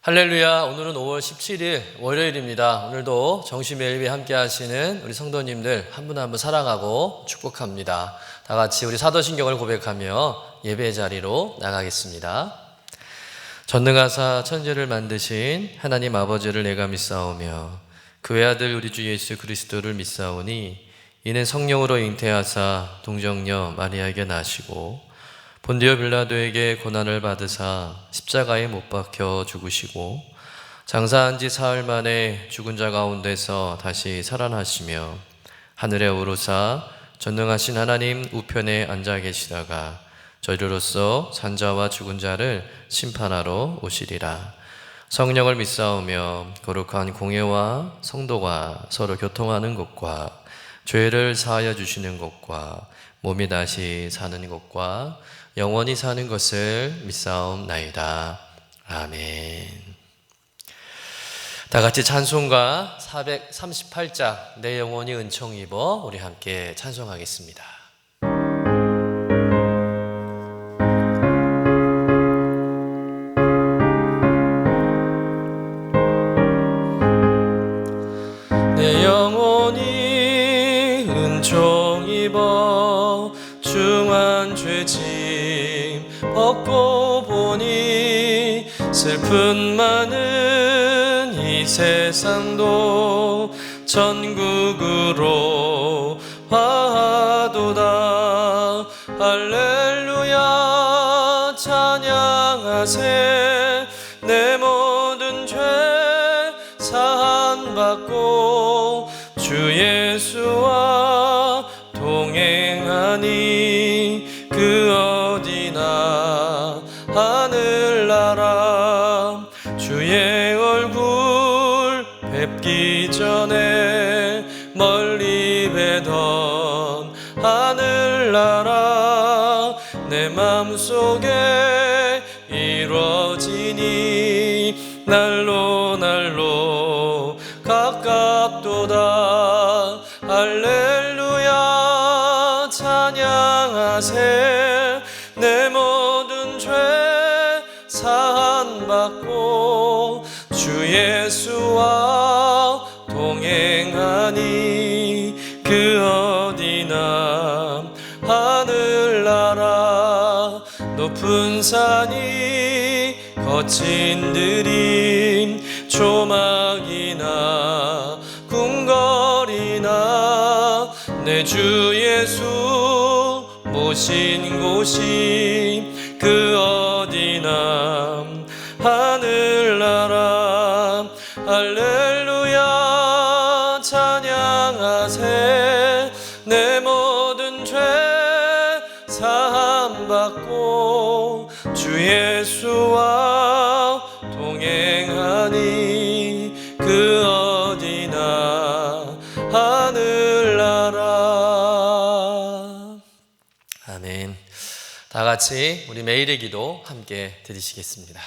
할렐루야. 오늘은 5월 17일 월요일입니다. 오늘도 정심의 예배 함께 하시는 우리 성도님들 한 분 한 분 사랑하고 축복합니다. 다 같이 우리 사도신경을 고백하며 예배의 자리로 나가겠습니다. 전능하사 천지를 만드신 하나님 아버지를 내가 믿사오며 그 외아들 우리 주 예수 그리스도를 믿사오니 이는 성령으로 잉태하사 동정녀 마리아에게 나시고 본디오 빌라도에게 고난을 받으사 십자가에 못 박혀 죽으시고 장사한 지 사흘 만에 죽은 자 가운데서 다시 살아나시며 하늘에 오르사 전능하신 하나님 우편에 앉아 계시다가 저희로서 산자와 죽은 자를 심판하러 오시리라. 성령을 믿사오며 거룩한 공예와 성도가 서로 교통하는 것과 죄를 사하여 주시는 것과 몸이 다시 사는 것과 영원히 사는 것을 믿사옵나이다. 아멘. 다 같이 찬송가 438장 내 영혼이 은총 입어 우리 함께 찬송하겠습니다. 내 영혼이 은총 입어 중한 죄짐 벗고 보니 슬픈 많은 이 세상도 천국으로 화하도다. 할렐루야 찬양하세. 내 모든 죄 사함받고 주 예수와 동행하니 그 어디나 하늘나라. 주의 얼굴 뵙기 전에 멀리 뵈던 하늘나라 내 맘속에 이루어지니 날로 날로 가깝도다. 할렐루야 찬양하세. 내 모든 죄 사함받고 주 예수와 동행하니 그 어디나 하늘나라. 높은 산이 거친 들임 조막이나 궁궐이나 내 주 예수 모신 곳이 그 어디나 하늘나라. 할렐루야 찬양하세. 내 모든 죄 사함받고 주 예수와 동행하니 그 어디나 하늘나라. 아멘. 다 같이 우리 매일의 기도 함께 드리시겠습니다.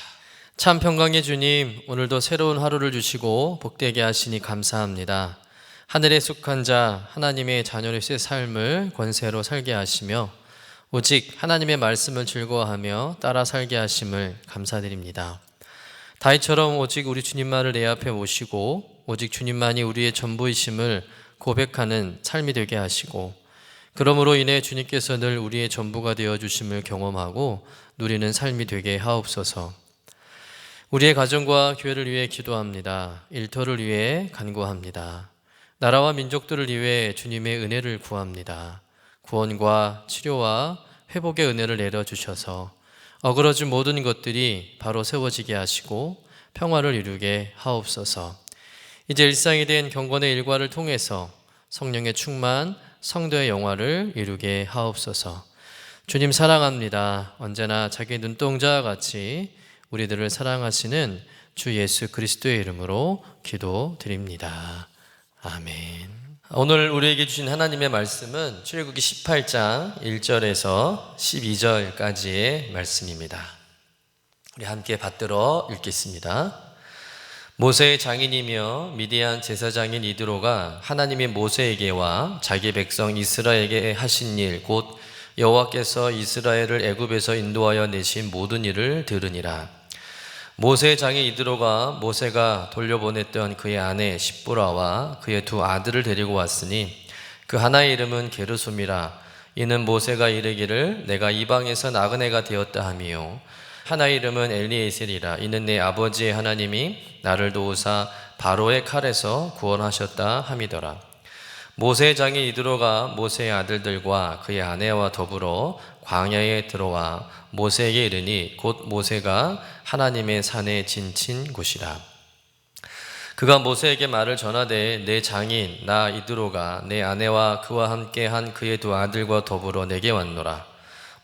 참 평강의 주님, 오늘도 새로운 하루를 주시고 복되게 하시니 감사합니다. 하늘에 속한 자 하나님의 자녀로서의 삶을 권세로 살게 하시며 오직 하나님의 말씀을 즐거워하며 따라 살게 하심을 감사드립니다. 다윗처럼 오직 우리 주님만을 내 앞에 모시고 오직 주님만이 우리의 전부이심을 고백하는 삶이 되게 하시고 그러므로 인해 주님께서 늘 우리의 전부가 되어주심을 경험하고 누리는 삶이 되게 하옵소서. 우리의 가정과 교회를 위해 기도합니다. 일터를 위해 간구합니다. 나라와 민족들을 위해 주님의 은혜를 구합니다. 구원과 치료와 회복의 은혜를 내려주셔서 어그러진 모든 것들이 바로 세워지게 하시고 평화를 이루게 하옵소서. 이제 일상이 된 경건의 일과를 통해서 성령의 충만, 성도의 영화를 이루게 하옵소서. 주님 사랑합니다. 언제나 자기 눈동자와 같이 우리들을 사랑하시는 주 예수 그리스도의 이름으로 기도드립니다. 아멘. 오늘 우리에게 주신 하나님의 말씀은 출애굽기 18장 1절에서 12절까지의 말씀입니다. 우리 함께 받들어 읽겠습니다. 모세의 장인이며 미디안 제사장인 이드로가 하나님이 모세에게와 자기 백성 이스라엘에게 하신 일 곧 여호와께서 이스라엘을 애굽에서 인도하여 내신 모든 일을 들으니라. 모세의 장인 이드로가 모세가 돌려보냈던 그의 아내 십보라와 그의 두 아들을 데리고 왔으니 그 하나의 이름은 게르솜이라. 이는 모세가 이르기를 내가 이방에서 나그네가 되었다 하미요, 하나의 이름은 엘리에셀이라. 이는 내 아버지의 하나님이 나를 도우사 바로의 칼에서 구원하셨다 함이더라. 모세의 장인 이드로가 모세의 아들들과 그의 아내와 더불어 광야에 들어와 모세에게 이르니 곧 모세가 하나님의 산에 진친 곳이라. 그가 모세에게 말을 전하되 내 장인 나 이드로가 내 아내와 그와 함께 한 그의 두 아들과 더불어 내게 왔노라.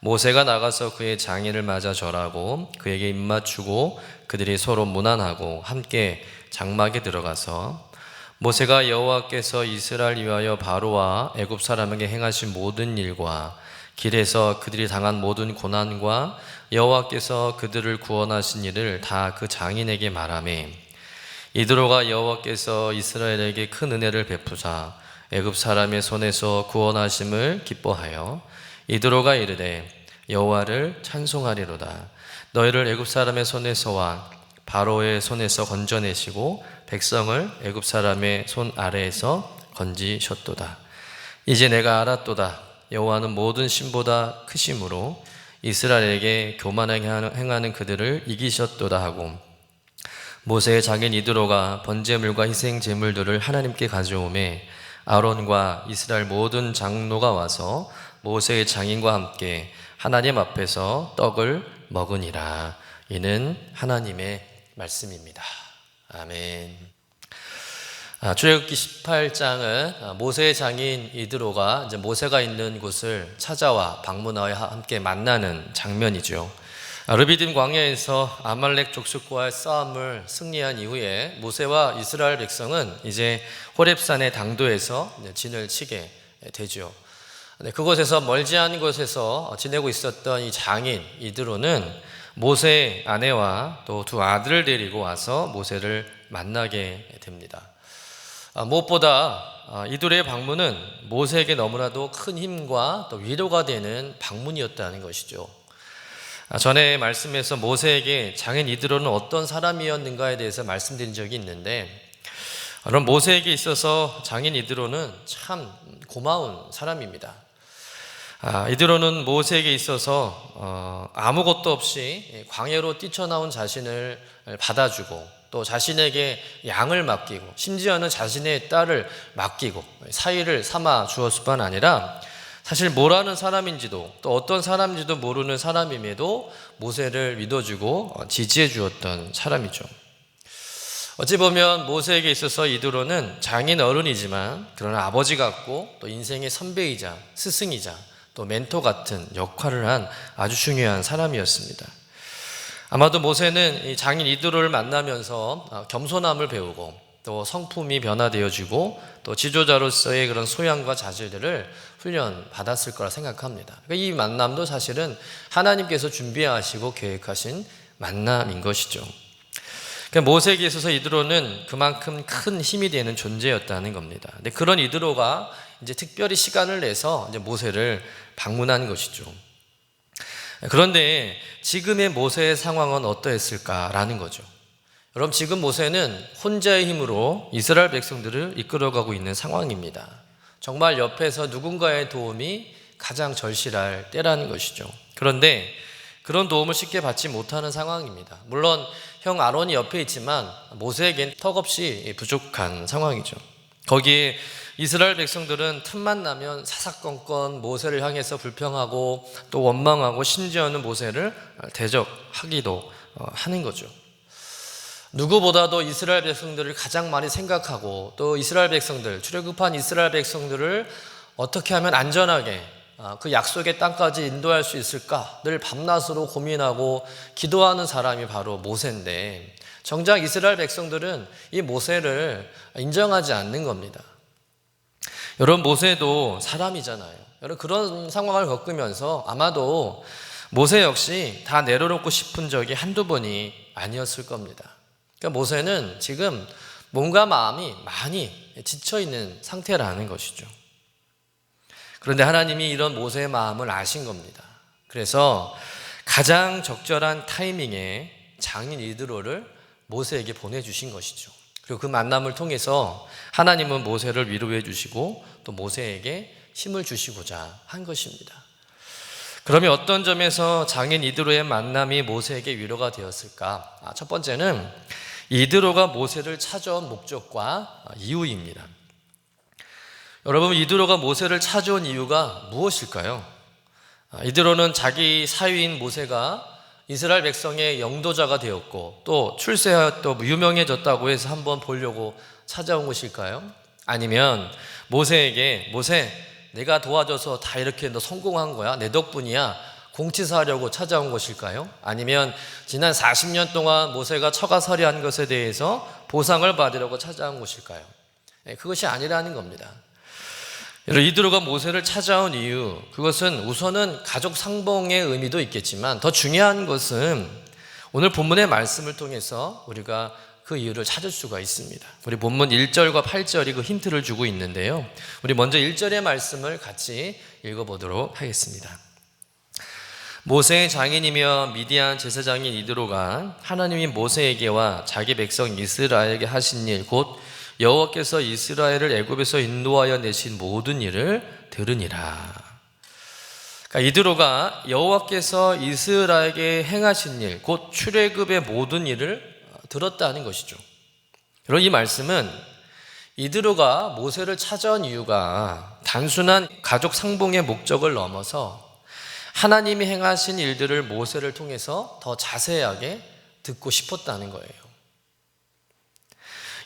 모세가 나가서 그의 장인을 맞아 절하고 그에게 입맞추고 그들이 서로 문안하고 함께 장막에 들어가서 모세가 여호와께서 이스라엘 위하여 바로와 애굽 사람에게 행하신 모든 일과 길에서 그들이 당한 모든 고난과 여호와께서 그들을 구원하신 일을 다 그 장인에게 말하매, 이드로가 여호와께서 이스라엘에게 큰 은혜를 베푸사 애굽 사람의 손에서 구원하심을 기뻐하여 이드로가 이르되 여호와를 찬송하리로다. 너희를 애굽 사람의 손에서와 바로의 손에서 건져내시고 백성을 애굽 사람의 손 아래에서 건지셨도다. 이제 내가 알았도다. 여호와는 모든 신보다 크심으로 이스라엘에게 교만하게 행하는 그들을 이기셨도다 하고, 모세의 장인 이드로가 번제물과 희생 제물들을 하나님께 가져오매 아론과 이스라엘 모든 장로가 와서 모세의 장인과 함께 하나님 앞에서 떡을 먹으니라. 이는 하나님의 말씀입니다. 아멘. 출애굽기 18장은 모세의 장인 이드로가 이제 모세가 있는 곳을 찾아와 방문하여 함께 만나는 장면이죠. 르비딤 광야에서 아말렉 족속과의 싸움을 승리한 이후에 모세와 이스라엘 백성은 이제 호렙산의 당도에서 진을 치게 되죠. 그곳에서 멀지 않은 곳에서 지내고 있었던 이 장인 이드로는 모세의 아내와 또 두 아들을 데리고 와서 모세를 만나게 됩니다. 무엇보다 이드로의 방문은 모세에게 너무나도 큰 힘과 또 위로가 되는 방문이었다는 것이죠. 전에 말씀에서 모세에게 장인 이드로는 어떤 사람이었는가에 대해서 말씀드린 적이 있는데, 그럼 모세에게 있어서 장인 이드로는 참 고마운 사람입니다. 이드로는 모세에게 있어서 아무것도 없이 광야로 뛰쳐나온 자신을 받아주고 또 자신에게 양을 맡기고 심지어는 자신의 딸을 맡기고 사위를 삼아 주었을 뿐 아니라 사실 뭐라는 사람인지도 또 어떤 사람인지도 모르는 사람임에도 모세를 믿어주고 지지해 주었던 사람이죠. 어찌 보면 모세에게 있어서 이드로는 장인 어른이지만 그러나 아버지 같고 또 인생의 선배이자 스승이자 또 멘토 같은 역할을 한 아주 중요한 사람이었습니다. 아마도 모세는 이 장인 이드로를 만나면서 겸손함을 배우고 또 성품이 변화되어지고 또 지도자로서의 그런 소양과 자질들을 훈련받았을 거라 생각합니다. 이 만남도 사실은 하나님께서 준비하시고 계획하신 만남인 것이죠. 모세에게 있어서 이드로는 그만큼 큰 힘이 되는 존재였다는 겁니다. 근데 그런 이드로가 이제 특별히 시간을 내서 이제 모세를 방문한 것이죠. 그런데 지금의 모세의 상황은 어떠했을까라는 거죠. 여러분, 지금 모세는 혼자의 힘으로 이스라엘 백성들을 이끌어가고 있는 상황입니다. 정말 옆에서 누군가의 도움이 가장 절실할 때라는 것이죠. 그런데 그런 도움을 쉽게 받지 못하는 상황입니다. 물론 형 아론이 옆에 있지만 모세에겐 턱없이 부족한 상황이죠. 거기에 이스라엘 백성들은 틈만 나면 사사건건 모세를 향해서 불평하고 또 원망하고 심지어는 모세를 대적하기도 하는 거죠. 누구보다도 이스라엘 백성들을 가장 많이 생각하고 또 이스라엘 백성들, 출애굽한 이스라엘 백성들을 어떻게 하면 안전하게 그 약속의 땅까지 인도할 수 있을까 늘 밤낮으로 고민하고 기도하는 사람이 바로 모세인데, 정작 이스라엘 백성들은 이 모세를 인정하지 않는 겁니다. 여러분, 모세도 사람이잖아요. 여러분, 그런 상황을 겪으면서 아마도 모세 역시 다 내려놓고 싶은 적이 한두 번이 아니었을 겁니다. 그러니까 모세는 지금 몸과 마음이 많이 지쳐있는 상태라는 것이죠. 그런데 하나님이 이런 모세의 마음을 아신 겁니다. 그래서 가장 적절한 타이밍에 장인 이드로를 모세에게 보내주신 것이죠. 그리고 그 만남을 통해서 하나님은 모세를 위로해 주시고 또 모세에게 힘을 주시고자 한 것입니다. 그러면 어떤 점에서 장인 이드로의 만남이 모세에게 위로가 되었을까? 첫 번째는 이드로가 모세를 찾아온 목적과 이유입니다. 여러분, 이드로가 모세를 찾아온 이유가 무엇일까요? 이드로는 자기 사위인 모세가 이스라엘 백성의 영도자가 되었고 또 출세하여 유명해졌다고 해서 한번 보려고 찾아온 것일까요? 아니면 모세에게 모세, 내가 도와줘서 다 이렇게 너 성공한 거야, 내 덕분이야, 공치사하려고 찾아온 것일까요? 아니면 지난 40년 동안 모세가 처가살이한 것에 대해서 보상을 받으려고 찾아온 것일까요? 그것이 아니라는 겁니다. 이드로가 모세를 찾아온 이유, 그것은 우선은 가족 상봉의 의미도 있겠지만 더 중요한 것은 오늘 본문의 말씀을 통해서 우리가 그 이유를 찾을 수가 있습니다. 우리 본문 1절과 8절이 그 힌트를 주고 있는데요, 우리 먼저 1절의 말씀을 같이 읽어보도록 하겠습니다. 모세의 장인이며 미디안 제사장인 이드로가 하나님이 모세에게와 자기 백성 이스라엘에게 하신 일, 곧 여호와께서 이스라엘을 애굽에서 인도하여 내신 모든 일을 들으니라. 그러니까 이드로가 여호와께서 이스라엘에게 행하신 일, 곧 출애굽의 모든 일을 들었다는 것이죠. 그럼 이 말씀은 이드로가 모세를 찾아온 이유가 단순한 가족 상봉의 목적을 넘어서 하나님이 행하신 일들을 모세를 통해서 더 자세하게 듣고 싶었다는 거예요.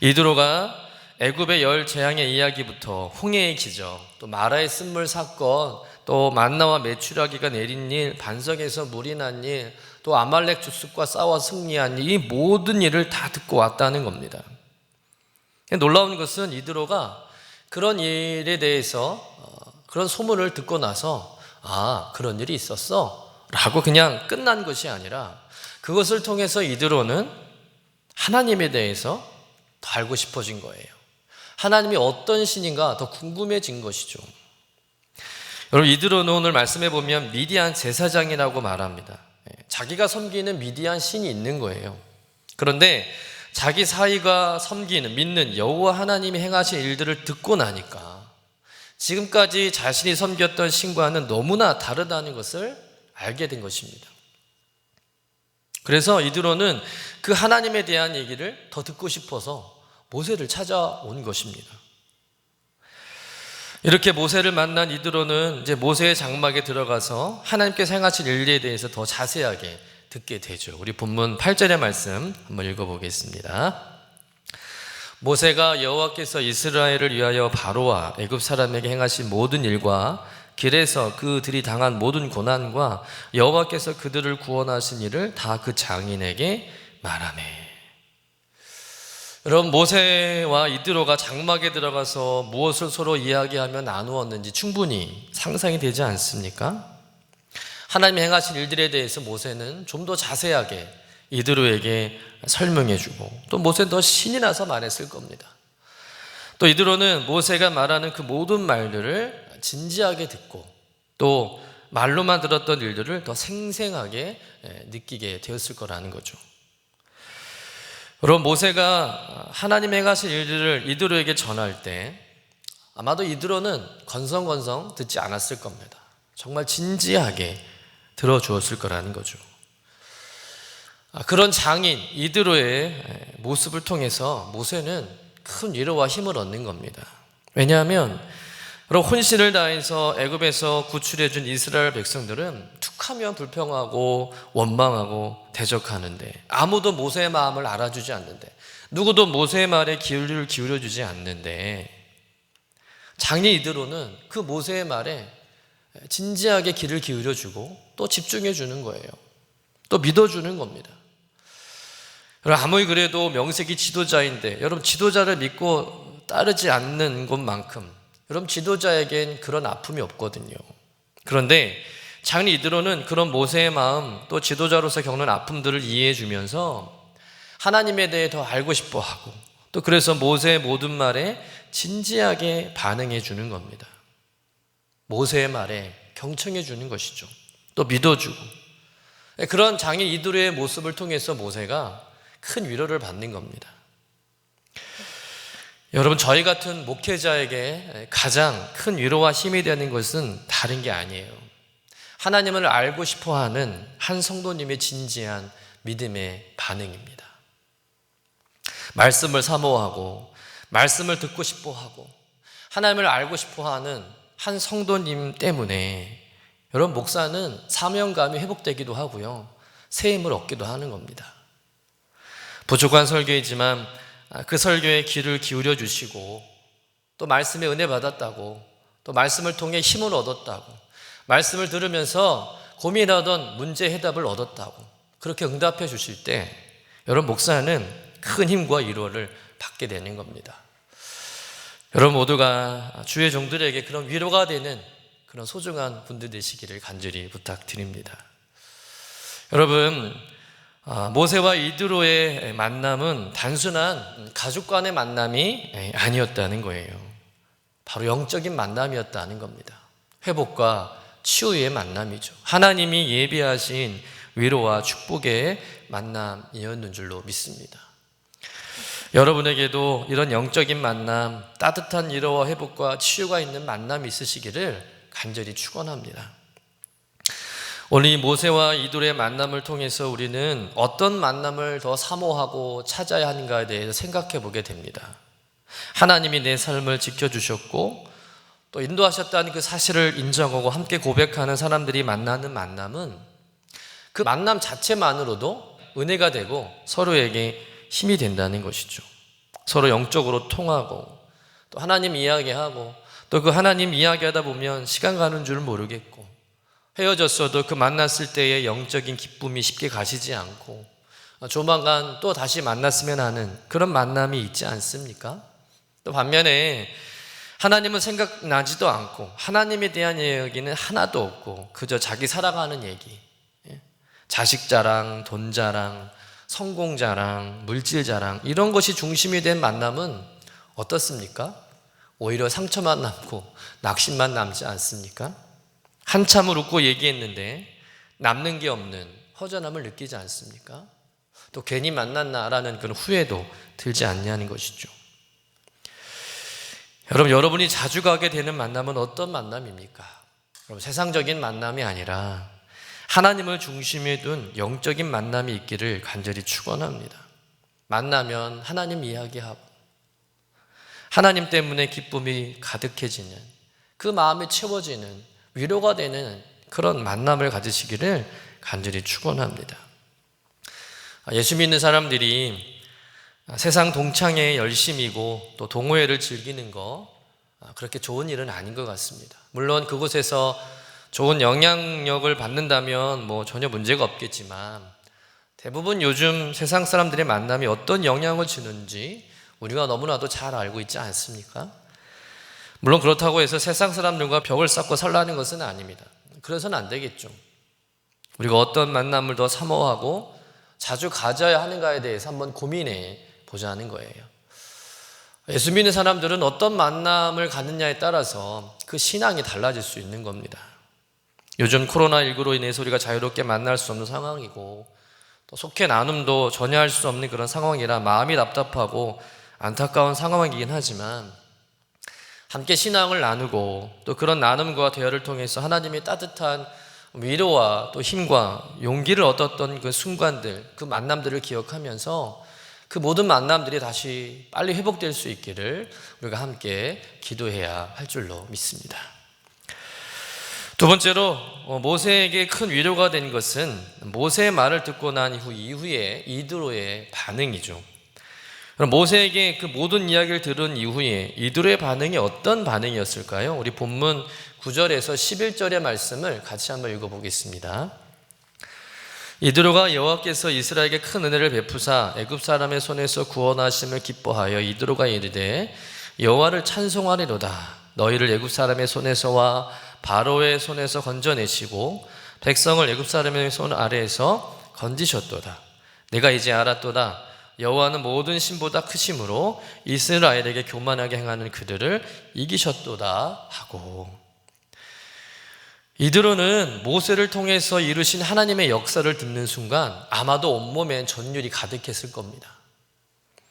이드로가 애굽의 열 재앙의 이야기부터 홍해의 기적, 또 마라의 쓴물 사건, 또 만나와 메추라기가 내린 일, 반석에서 물이 난 일, 또 아말렉 족속과 싸워 승리한 일, 이 모든 일을 다 듣고 왔다는 겁니다. 놀라운 것은 이드로가 그런 일에 대해서 그런 소문을 듣고 나서 그런 일이 있었어 라고 그냥 끝난 것이 아니라 그것을 통해서 이드로는 하나님에 대해서 더 알고 싶어진 거예요. 하나님이 어떤 신인가 더 궁금해진 것이죠. 여러분, 이드로는 오늘 말씀해 보면 미디안 제사장이라고 말합니다. 자기가 섬기는 미디안 신이 있는 거예요. 그런데 자기 사위가 섬기는, 믿는 여호와 하나님이 행하신 일들을 듣고 나니까 지금까지 자신이 섬겼던 신과는 너무나 다르다는 것을 알게 된 것입니다. 그래서 이드로는 그 하나님에 대한 얘기를 더 듣고 싶어서 모세를 찾아온 것입니다. 이렇게 모세를 만난 이드로는 이제 모세의 장막에 들어가서 하나님께서 행하신 일에 대해서 더 자세하게 듣게 되죠. 우리 본문 8절의 말씀 한번 읽어보겠습니다. 모세가 여호와께서 이스라엘을 위하여 바로와 애굽 사람에게 행하신 모든 일과 길에서 그들이 당한 모든 고난과 여호와께서 그들을 구원하신 일을 다 그 장인에게 말하매. 여러분, 모세와 이드로가 장막에 들어가서 무엇을 서로 이야기하며 나누었는지 충분히 상상이 되지 않습니까? 하나님이 행하신 일들에 대해서 모세는 좀 더 자세하게 이드로에게 설명해주고 또 모세는 더 신이 나서 말했을 겁니다. 또 이드로는 모세가 말하는 그 모든 말들을 진지하게 듣고 또 말로만 들었던 일들을 더 생생하게 느끼게 되었을 거라는 거죠. 여러분, 모세가 하나님 행하신 일들을 이드로에게 전할 때 아마도 이드로는 건성건성 듣지 않았을 겁니다. 정말 진지하게 들어주었을 거라는 거죠. 그런 장인 이드로의 모습을 통해서 모세는 큰 위로와 힘을 얻는 겁니다. 왜냐하면 여러분, 혼신을 다해서 애굽에서 구출해 준 이스라엘 백성들은 툭하면 불평하고 원망하고 대적하는데 아무도 모세의 마음을 알아주지 않는데 누구도 모세의 말에 귀를 기울여주지 않는데 장인 이드로는 그 모세의 말에 진지하게 귀를 기울여주고 또 집중해 주는 거예요. 또 믿어주는 겁니다. 여러분, 아무리 그래도 명색이 지도자인데 여러분, 지도자를 믿고 따르지 않는 것만큼 여러분, 지도자에겐 그런 아픔이 없거든요. 그런데 장인 이드로는 그런 모세의 마음 또 지도자로서 겪는 아픔들을 이해해 주면서 하나님에 대해 더 알고 싶어 하고 또 그래서 모세의 모든 말에 진지하게 반응해 주는 겁니다. 모세의 말에 경청해 주는 것이죠. 또 믿어주고 그런 장인 이드로의 모습을 통해서 모세가 큰 위로를 받는 겁니다. 여러분, 저희 같은 목회자에게 가장 큰 위로와 힘이 되는 것은 다른 게 아니에요. 하나님을 알고 싶어하는 한 성도님의 진지한 믿음의 반응입니다. 말씀을 사모하고 말씀을 듣고 싶어하고 하나님을 알고 싶어하는 한 성도님 때문에 여러분, 목사는 사명감이 회복되기도 하고요, 새 힘을 얻기도 하는 겁니다. 부족한 설교이지만 그 설교에 귀를 기울여 주시고, 또 말씀에 은혜 받았다고, 또 말씀을 통해 힘을 얻었다고, 말씀을 들으면서 고민하던 문제 해답을 얻었다고 그렇게 응답해 주실 때 여러분, 목사는 큰 힘과 위로를 받게 되는 겁니다. 여러분 모두가 주의 종들에게 그런 위로가 되는 그런 소중한 분들 되시기를 간절히 부탁드립니다. 여러분, 모세와 이드로의 만남은 단순한 가족 간의 만남이 아니었다는 거예요. 바로 영적인 만남이었다는 겁니다. 회복과 치유의 만남이죠. 하나님이 예비하신 위로와 축복의 만남이었는 줄로 믿습니다. 여러분에게도 이런 영적인 만남, 따뜻한 위로와 회복과 치유가 있는 만남이 있으시기를 간절히 축원합니다. 오늘 이 모세와 이드로의 만남을 통해서 우리는 어떤 만남을 더 사모하고 찾아야 하는가에 대해서 생각해 보게 됩니다. 하나님이 내 삶을 지켜주셨고 또 인도하셨다는 그 사실을 인정하고 함께 고백하는 사람들이 만나는 만남은 그 만남 자체만으로도 은혜가 되고 서로에게 힘이 된다는 것이죠. 서로 영적으로 통하고 또 하나님 이야기하고 또 그 하나님 이야기하다 보면 시간 가는 줄 모르겠고, 헤어졌어도 그 만났을 때의 영적인 기쁨이 쉽게 가시지 않고 조만간 또 다시 만났으면 하는 그런 만남이 있지 않습니까? 또 반면에 하나님은 생각나지도 않고 하나님에 대한 이야기는 하나도 없고 그저 자기 살아가는 얘기, 자식 자랑, 돈 자랑, 성공 자랑, 물질 자랑, 이런 것이 중심이 된 만남은 어떻습니까? 오히려 상처만 남고 낙심만 남지 않습니까? 한참을 웃고 얘기했는데 남는 게 없는 허전함을 느끼지 않습니까? 또 괜히 만났나라는 그런 후회도 들지 않냐는 것이죠. 여러분이 자주 가게 되는 만남은 어떤 만남입니까? 여러분, 세상적인 만남이 아니라 하나님을 중심에 둔 영적인 만남이 있기를 간절히 축원합니다. 만나면 하나님 이야기하고 하나님 때문에 기쁨이 가득해지는, 그 마음이 채워지는, 위로가 되는 그런 만남을 가지시기를 간절히 축원합니다. 예수 믿는 사람들이 세상 동창회에 열심이고 또 동호회를 즐기는 거 그렇게 좋은 일은 아닌 것 같습니다. 물론 그곳에서 좋은 영향력을 받는다면 전혀 문제가 없겠지만 대부분 요즘 세상 사람들의 만남이 어떤 영향을 주는지 우리가 너무나도 잘 알고 있지 않습니까? 물론 그렇다고 해서 세상 사람들과 벽을 쌓고 살라는 것은 아닙니다. 그래서는 안 되겠죠. 우리가 어떤 만남을 더 사모하고 자주 가져야 하는가에 대해서 한번 고민해 보자는 거예요. 예수 믿는 사람들은 어떤 만남을 갖느냐에 따라서 그 신앙이 달라질 수 있는 겁니다. 요즘 코로나19로 인해서 우리가 자유롭게 만날 수 없는 상황이고 또 속해 나눔도 전혀 할 수 없는 그런 상황이라 마음이 답답하고 안타까운 상황이긴 하지만 함께 신앙을 나누고 또 그런 나눔과 대화를 통해서 하나님의 따뜻한 위로와 또 힘과 용기를 얻었던 그 순간들, 그 만남들을 기억하면서 그 모든 만남들이 다시 빨리 회복될 수 있기를 우리가 함께 기도해야 할 줄로 믿습니다. 두 번째로 모세에게 큰 위로가 된 것은 모세의 말을 듣고 난 이후에 이드로의 반응이죠. 그럼 모세에게 그 모든 이야기를 들은 이후에 이드로의 반응이 어떤 반응이었을까요? 우리 본문 9절에서 11절의 말씀을 같이 한번 읽어보겠습니다. 이드로가 여호와께서 이스라엘에게 큰 은혜를 베푸사 애굽 사람의 손에서 구원하심을 기뻐하여 이드로가 이르되 여호와를 찬송하리로다. 너희를 애굽 사람의 손에서와 바로의 손에서 건져내시고 백성을 애굽 사람의 손 아래에서 건지셨도다. 내가 이제 알았도다. 여호와는 모든 신보다 크심으로 이스라엘에게 교만하게 행하는 그들을 이기셨도다 하고. 이드로는 모세를 통해서 이루신 하나님의 역사를 듣는 순간 아마도 온몸엔 전율이 가득했을 겁니다.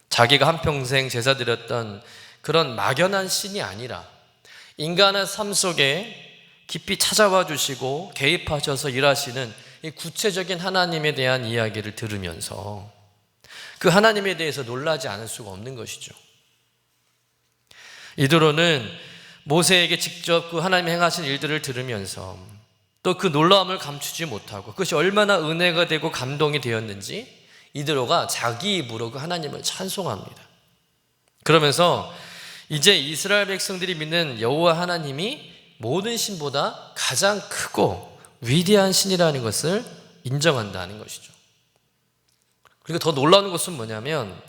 자기가 한평생 제사 드렸던 그런 막연한 신이 아니라 인간의 삶 속에 깊이 찾아와 주시고 개입하셔서 일하시는 이 구체적인 하나님에 대한 이야기를 들으면서 그 하나님에 대해서 놀라지 않을 수가 없는 것이죠. 이드로는 모세에게 직접 그 하나님이 행하신 일들을 들으면서 또 그 놀라움을 감추지 못하고 그것이 얼마나 은혜가 되고 감동이 되었는지 이드로가 자기 입으로 그 하나님을 찬송합니다. 그러면서 이제 이스라엘 백성들이 믿는 여호와 하나님이 모든 신보다 가장 크고 위대한 신이라는 것을 인정한다는 것이죠. 그리고 더 놀라운 것은 뭐냐면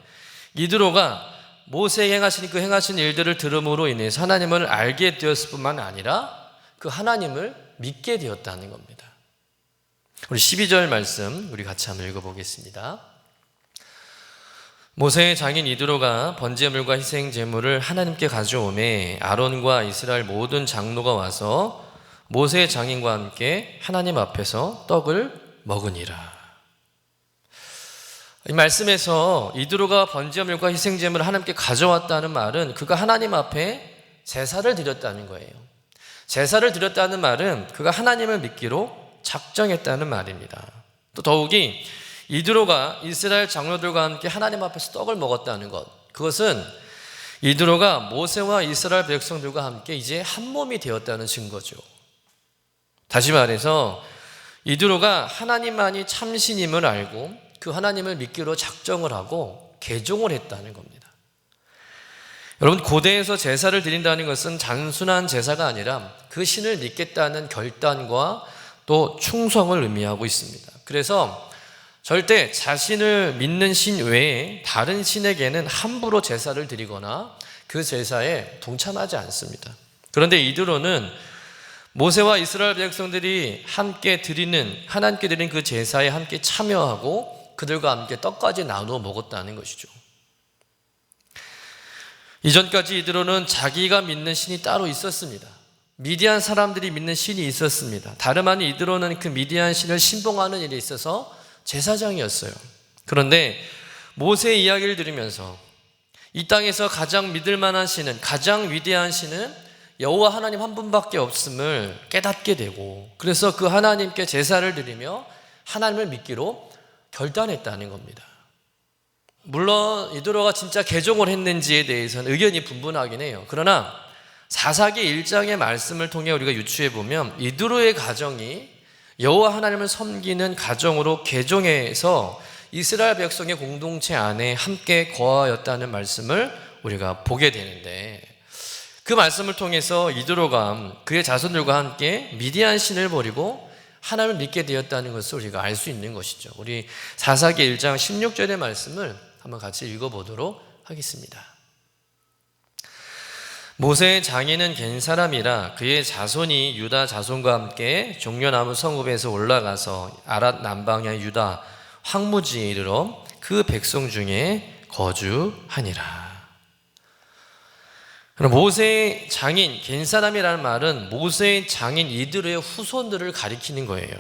이드로가 모세에게 행하신 일들을 들음으로 인해서 하나님을 알게 되었을 뿐만 아니라 그 하나님을 믿게 되었다는 겁니다. 우리 12절 말씀 우리 같이 한번 읽어보겠습니다. 모세의 장인 이드로가 번제물과 희생 제물을 하나님께 가져오매 아론과 이스라엘 모든 장로가 와서 모세의 장인과 함께 하나님 앞에서 떡을 먹으니라. 이 말씀에서 이드로가 번제물과 희생 제물을 하나님께 가져왔다는 말은 그가 하나님 앞에 제사를 드렸다는 거예요. 제사를 드렸다는 말은 그가 하나님을 믿기로 작정했다는 말입니다. 또 더욱이 이드로가 이스라엘 장로들과 함께 하나님 앞에서 떡을 먹었다는 것, 그것은 이드로가 모세와 이스라엘 백성들과 함께 이제 한 몸이 되었다는 증거죠. 다시 말해서 이드로가 하나님만이 참신임을 알고 그 하나님을 믿기로 작정을 하고 개종을 했다는 겁니다. 여러분, 고대에서 제사를 드린다는 것은 단순한 제사가 아니라 그 신을 믿겠다는 결단과 또 충성을 의미하고 있습니다. 그래서 절대 자신을 믿는 신 외에 다른 신에게는 함부로 제사를 드리거나 그 제사에 동참하지 않습니다. 그런데 이드로는 모세와 이스라엘 백성들이 함께 드리는, 하나님께 드리는 그 제사에 함께 참여하고 그들과 함께 떡까지 나누어 먹었다는 것이죠. 이전까지 이드로는 자기가 믿는 신이 따로 있었습니다. 미디안 사람들이 믿는 신이 있었습니다. 다름 아닌 이드로는 그 미디안 신을 신봉하는 일에 있어서 제사장이었어요. 그런데 모세의 이야기를 들으면서 이 땅에서 가장 믿을 만한 신은, 가장 위대한 신은 여호와 하나님 한 분밖에 없음을 깨닫게 되고, 그래서 그 하나님께 제사를 드리며 하나님을 믿기로 결단했다는 겁니다. 물론 이드로가 진짜 개종을 했는지에 대해서는 의견이 분분하긴 해요. 그러나 사사기 1장의 말씀을 통해 우리가 유추해 보면 이드로의 가정이 여호와 하나님을 섬기는 가정으로 개종해서 이스라엘 백성의 공동체 안에 함께 거하였다는 말씀을 우리가 보게 되는데, 그 말씀을 통해서 이드로가 그의 자손들과 함께 미디안 신을 버리고 하나님을 믿게 되었다는 것을 우리가 알 수 있는 것이죠. 우리 사사기 1장 16절의 말씀을 한번 같이 읽어보도록 하겠습니다. 모세의 장인은 갠 사람이라 그의 자손이 유다 자손과 함께 종려나무 성읍에서 올라가서 아랏 남방의 유다 황무지에 이르러 그 백성 중에 거주하니라. 그럼 모세의 장인 갠 사람이라는 말은 모세의 장인 이드로의 후손들을 가리키는 거예요.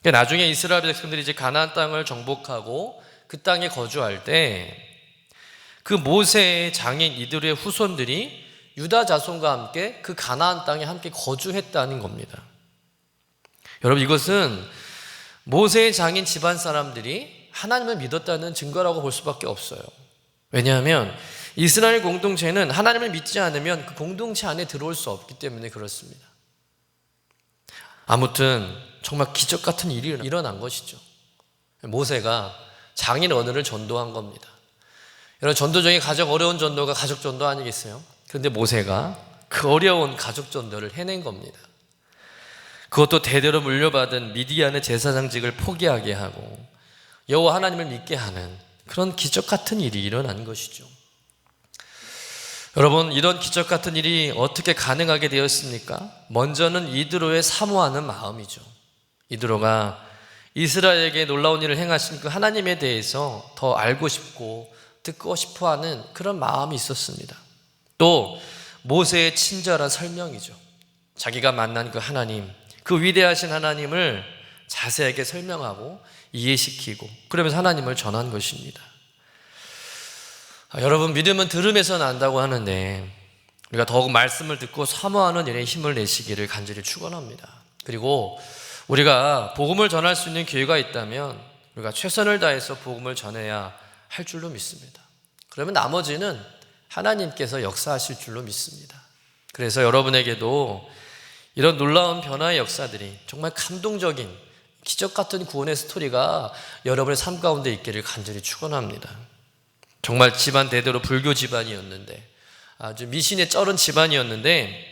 나중에 이스라엘 백성들이 이제 가나안 땅을 정복하고 그 땅에 거주할 때 그 모세의 장인 이드로의 후손들이 유다 자손과 함께 그 가나안 땅에 함께 거주했다는 겁니다. 여러분, 이것은 모세의 장인 집안 사람들이 하나님을 믿었다는 증거라고 볼 수밖에 없어요. 왜냐하면 이스라엘 공동체는 하나님을 믿지 않으면 그 공동체 안에 들어올 수 없기 때문에 그렇습니다. 아무튼 정말 기적 같은 일이 일어난 것이죠. 모세가 장인 언어를 전도한 겁니다. 여러분, 전도 중에 가장 어려운 전도가 가족 전도 아니겠어요? 그런데 모세가 그 어려운 가족 전도를 해낸 겁니다. 그것도 대대로 물려받은 미디안의 제사장직을 포기하게 하고 여호와 하나님을 믿게 하는 그런 기적 같은 일이 일어난 것이죠. 여러분, 이런 기적 같은 일이 어떻게 가능하게 되었습니까? 먼저는 이드로의 사모하는 마음이죠. 이드로가 이스라엘에게 놀라운 일을 행하신 그 하나님에 대해서 더 알고 싶고 듣고 싶어하는 그런 마음이 있었습니다. 또 모세의 친절한 설명이죠. 자기가 만난 그 하나님, 그 위대하신 하나님을 자세하게 설명하고 이해시키고 그러면서 하나님을 전한 것입니다. 여러분, 믿음은 들음에서 난다고 하는데 우리가 더욱 말씀을 듣고 사모하는 일에 힘을 내시기를 간절히 축원합니다. 그리고 우리가 복음을 전할 수 있는 기회가 있다면 우리가 최선을 다해서 복음을 전해야 할 줄로 믿습니다. 그러면 나머지는 하나님께서 역사하실 줄로 믿습니다. 그래서 여러분에게도 이런 놀라운 변화의 역사들이 정말 감동적인 기적 같은 구원의 스토리가 여러분의 삶 가운데 있기를 간절히 축원합니다. 정말 집안 대대로 불교 집안이었는데 아주 미신에 쩔은 집안이었는데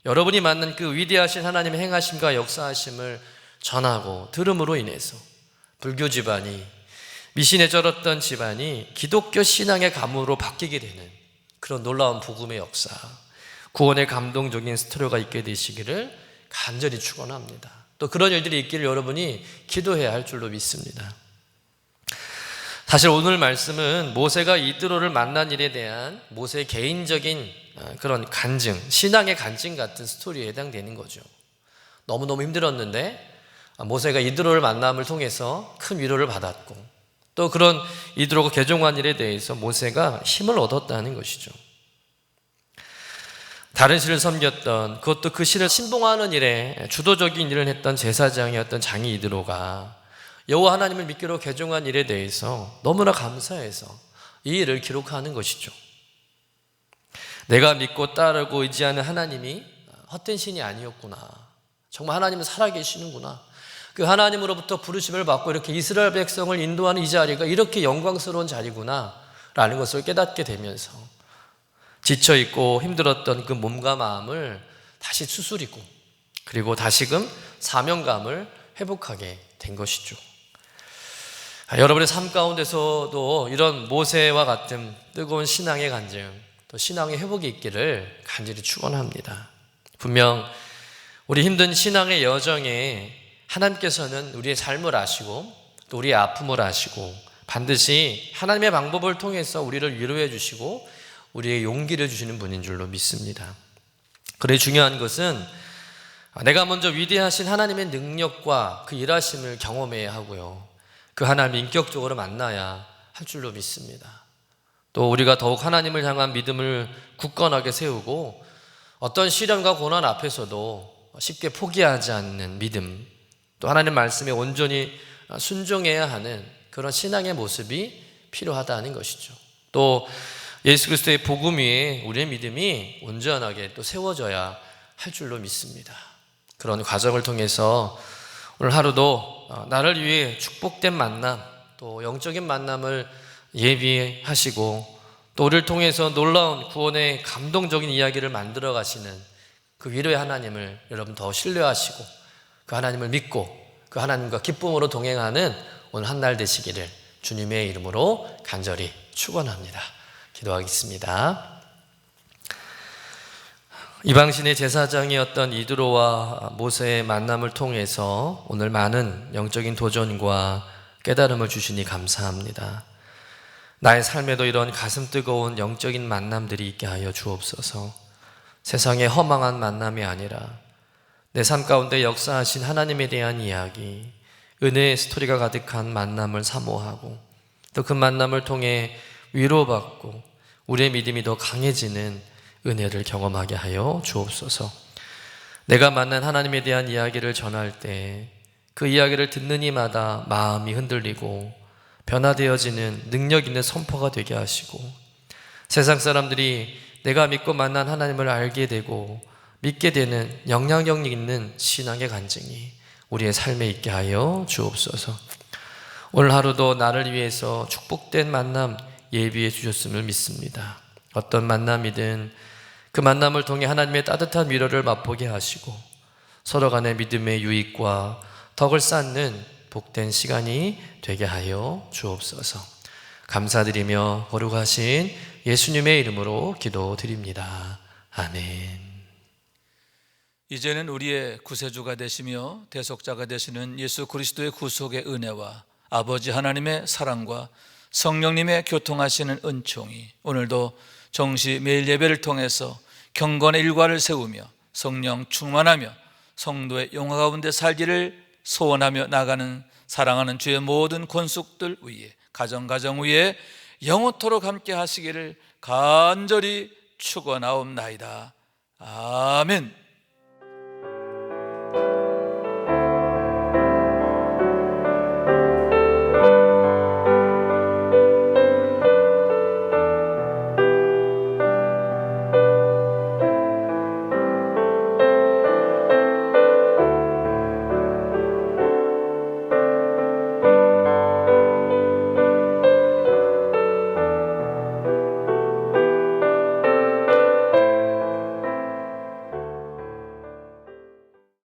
여러분이 만난 그 위대하신 하나님의 행하심과 역사하심을 전하고 들음으로 인해서 불교 집안이 미신에 쩔었던 집안이 기독교 신앙의 가문으로 바뀌게 되는 그런 놀라운 복음의 역사, 구원의 감동적인 스토리가 있게 되시기를 간절히 축원합니다. 또 그런 일들이 있기를 여러분이 기도해야 할 줄로 믿습니다. 사실 오늘 말씀은 모세가 이드로를 만난 일에 대한 모세의 개인적인 그런 간증, 신앙의 간증 같은 스토리에 해당되는 거죠. 너무너무 힘들었는데 모세가 이드로를 만남을 통해서 큰 위로를 받았고 또 그런 이드로가 개종한 일에 대해서 모세가 힘을 얻었다는 것이죠. 다른 신을 섬겼던, 그것도 그 신을 신봉하는 일에 주도적인 일을 했던 제사장이었던 장이 이드로가 여호와 하나님을 믿기로 개종한 일에 대해서 너무나 감사해서 이 일을 기록하는 것이죠. 내가 믿고 따르고 의지하는 하나님이 헛된 신이 아니었구나, 정말 하나님은 살아계시는구나, 그 하나님으로부터 부르심을 받고 이렇게 이스라엘 백성을 인도하는 이 자리가 이렇게 영광스러운 자리구나 라는 것을 깨닫게 되면서 지쳐있고 힘들었던 그 몸과 마음을 다시 추스리고 그리고 다시금 사명감을 회복하게 된 것이죠. 여러분의 삶 가운데서도 이런 모세와 같은 뜨거운 신앙의 간증, 또 신앙의 회복이 있기를 간절히 축원합니다. 분명 우리 힘든 신앙의 여정에 하나님께서는 우리의 삶을 아시고 또 우리의 아픔을 아시고 반드시 하나님의 방법을 통해서 우리를 위로해 주시고 우리의 용기를 주시는 분인 줄로 믿습니다. 그래 중요한 것은 내가 먼저 위대하신 하나님의 능력과 그 일하심을 경험해야 하고요, 그 하나님을 인격적으로 만나야 할 줄로 믿습니다. 또 우리가 더욱 하나님을 향한 믿음을 굳건하게 세우고 어떤 시련과 고난 앞에서도 쉽게 포기하지 않는 믿음, 또 하나님 말씀에 온전히 순종해야 하는 그런 신앙의 모습이 필요하다는 것이죠. 또 예수 그리스도의 복음 위에 우리의 믿음이 온전하게 또 세워져야 할 줄로 믿습니다. 그런 과정을 통해서 오늘 하루도 나를 위해 축복된 만남, 또 영적인 만남을 예비하시고 또 우리를 통해서 놀라운 구원의 감동적인 이야기를 만들어 가시는 그 위로의 하나님을 여러분 더 신뢰하시고 그 하나님을 믿고 그 하나님과 기쁨으로 동행하는 오늘 한 날 되시기를 주님의 이름으로 간절히 축원합니다. 기도하겠습니다. 이방신의 제사장이었던 이드로와 모세의 만남을 통해서 오늘 많은 영적인 도전과 깨달음을 주시니 감사합니다. 나의 삶에도 이런 가슴 뜨거운 영적인 만남들이 있게 하여 주옵소서. 세상의 허망한 만남이 아니라 내 삶 가운데 역사하신 하나님에 대한 이야기, 은혜의 스토리가 가득한 만남을 사모하고 또 그 만남을 통해 위로받고 우리의 믿음이 더 강해지는 은혜를 경험하게 하여 주옵소서. 내가 만난 하나님에 대한 이야기를 전할 때 그 이야기를 듣는 이마다 마음이 흔들리고 변화되어지는 능력 있는 선포가 되게 하시고 세상 사람들이 내가 믿고 만난 하나님을 알게 되고 믿게 되는 영향력 있는 신앙의 간증이 우리의 삶에 있게 하여 주옵소서. 오늘 하루도 나를 위해서 축복된 만남 예비해 주셨음을 믿습니다. 어떤 만남이든 그 만남을 통해 하나님의 따뜻한 위로를 맛보게 하시고 서로 간의 믿음의 유익과 덕을 쌓는 복된 시간이 되게 하여 주옵소서. 감사드리며 거룩하신 예수님의 이름으로 기도드립니다. 아멘. 이제는 우리의 구세주가 되시며 대속자가 되시는 예수 그리스도의 구속의 은혜와 아버지 하나님의 사랑과 성령님의 교통하시는 은총이 오늘도 정시 매일 예배를 통해서 경건의 일과를 세우며 성령 충만하며 성도의 영화 가운데 살기를 소원하며 나가는 사랑하는 주의 모든 권속들 위에, 가정 위에 영원토록 함께 하시기를 간절히 축원하옵나이다. 아멘.